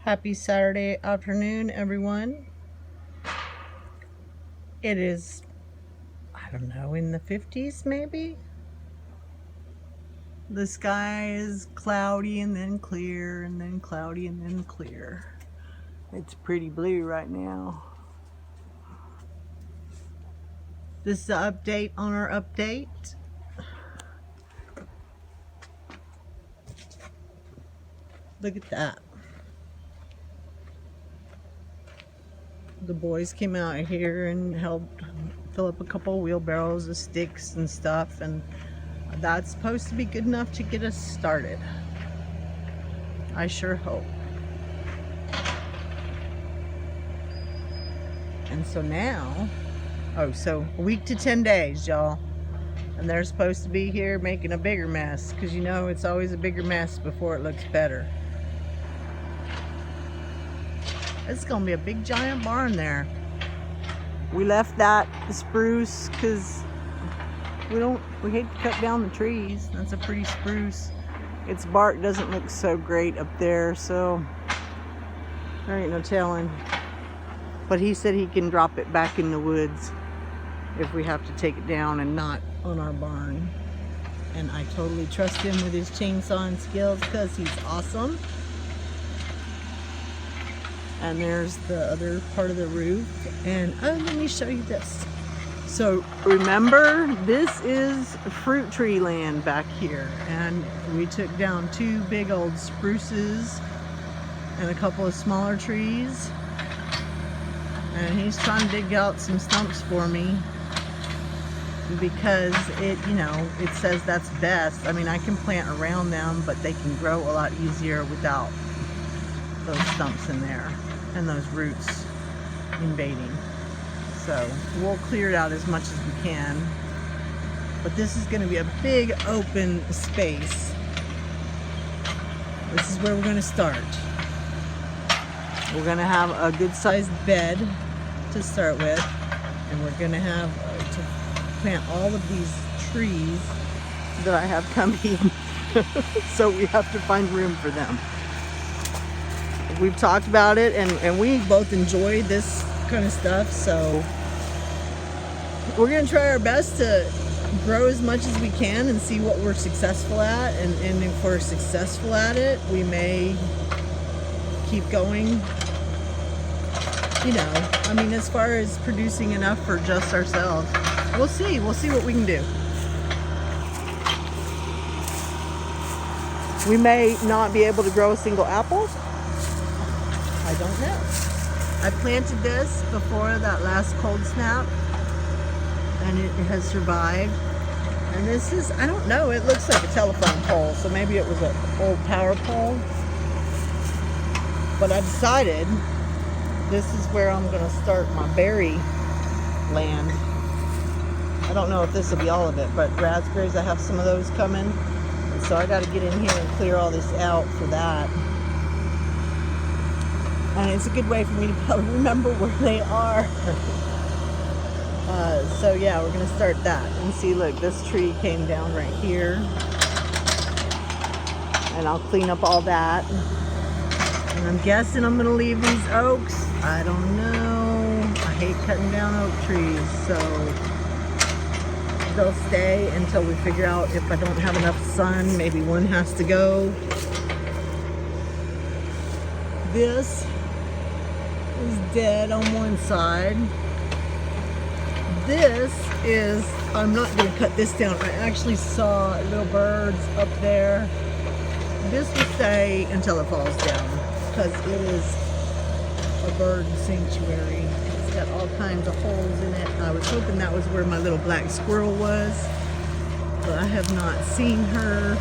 Happy Saturday afternoon, everyone. It is, I don't know, in the 50s maybe? The sky is cloudy and then clear and then cloudy and then clear. It's pretty blue right now. This is an update on our update. Look at that. The boys came out here and helped fill up a couple wheelbarrows of sticks and stuff, and that's supposed to be good enough to get us started. I sure hope. And so now, so a week to 10 days, y'all. And they're supposed to be here making a bigger mess, because you know it's always a bigger mess before it looks better. It's gonna be a big giant barn there. We left that spruce because we hate to cut down the trees. That's a pretty spruce. Its bark doesn't look so great up there, so there ain't no telling. But he said he can drop it back in the woods if we have to take it down and not on our barn. And I totally trust him with his chainsawing skills because he's awesome. And there's the other part of the roof. And let me show you this. So remember, this is fruit tree land back here. And we took down 2 big old spruces and a couple of smaller trees. And he's trying to dig out some stumps for me because it says that's best. I mean, I can plant around them, but they can grow a lot easier without those stumps in there and those roots invading. So we'll clear it out as much as we can. But this is going to be a big open space. This is where we're going to start. We're going to have a good sized bed to start with. And we're going to have to plant all of these trees that I have coming. So we have to find room for them. We've talked about it, and we both enjoy this kind of stuff, so we're going to try our best to grow as much as we can and see what we're successful at, and if we're successful at it, we may keep going. I mean, as far as producing enough for just ourselves, we'll see what we can do. We may not be able to grow a single apple. I don't know. I planted this before that last cold snap, and it has survived. And this is, I don't know, it looks like a telephone pole, so maybe it was an old power pole. But I decided this is where I'm going to start my berry land. I don't know if this will be all of it, but raspberries, I have some of those coming. And so I got to get in here and clear all this out for that. And it's a good way for me to remember where they are. So yeah, we're going to start that. And see, look, this tree came down right here. And I'll clean up all that. And I'm guessing I'm going to leave these oaks. I don't know. I hate cutting down oak trees. So they'll stay until we figure out if I don't have enough sun. Maybe one has to go. This is dead on one side. This is, I'm not going to cut this down. I actually saw little birds up there. This will stay until it falls down because it is a bird sanctuary. It's got all kinds of holes in it. I was hoping that was where my little black squirrel was, but I have not seen her.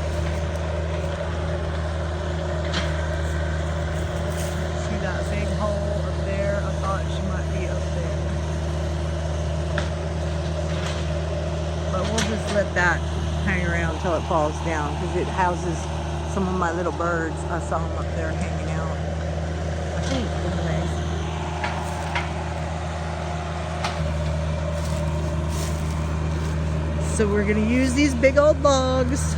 See that big hole up there? I thought she might be up there. But we'll just let that hang around until it falls down because it houses some of my little birds. I saw them up there hanging out. I think, anyways. So we're going to use these big old logs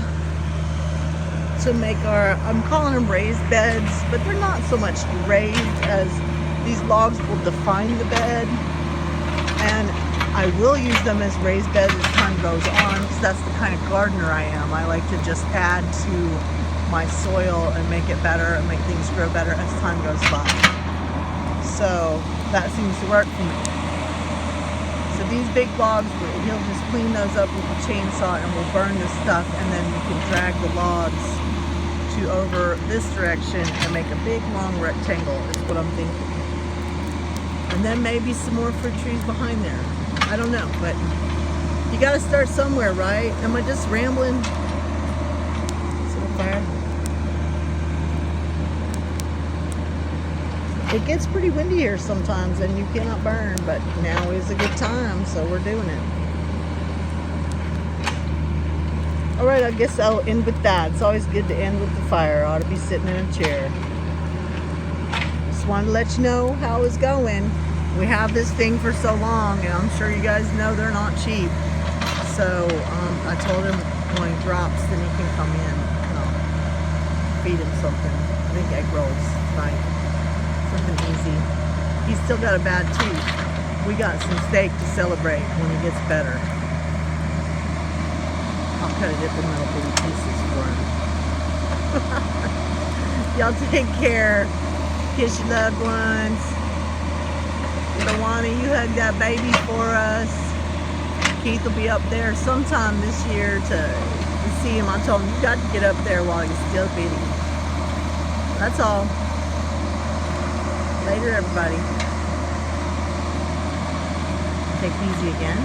to make our, I'm calling them raised beds, but they're not so much raised as these logs will define the bed. And I will use them as raised beds as time goes on, because that's the kind of gardener I am. I like to just add to my soil and make it better and make things grow better as time goes by. So that seems to work for me. So these big logs, he'll just clean those up with a chainsaw and we'll burn this stuff, and then you can drag the logs to over this direction and make a big long rectangle is what I'm thinking. And then maybe some more fruit trees behind there. I don't know, but you gotta start somewhere, right? Am I just rambling? Is it a fire? It gets pretty windy here sometimes and you cannot burn, but now is a good time, so we're doing it. Alright, I guess I'll end with that. It's always good to end with the fire. I ought to be sitting in a chair. Just wanted to let you know how it's going. We have this thing for so long, and I'm sure you guys know they're not cheap. So I told him when he drops, then he can come in and I'll feed him something. I think egg rolls tonight. Something easy. He's still got a bad tooth. We got some steak to celebrate when he gets better. I'll cut it up in little bitty pieces for him. Y'all take care. Kiss your loved ones. Tawana, you hug that baby for us. Keith will be up there sometime this year to see him. I told him, you got to get up there while he's still bitty. That's all. Later, everybody. Take it easy again.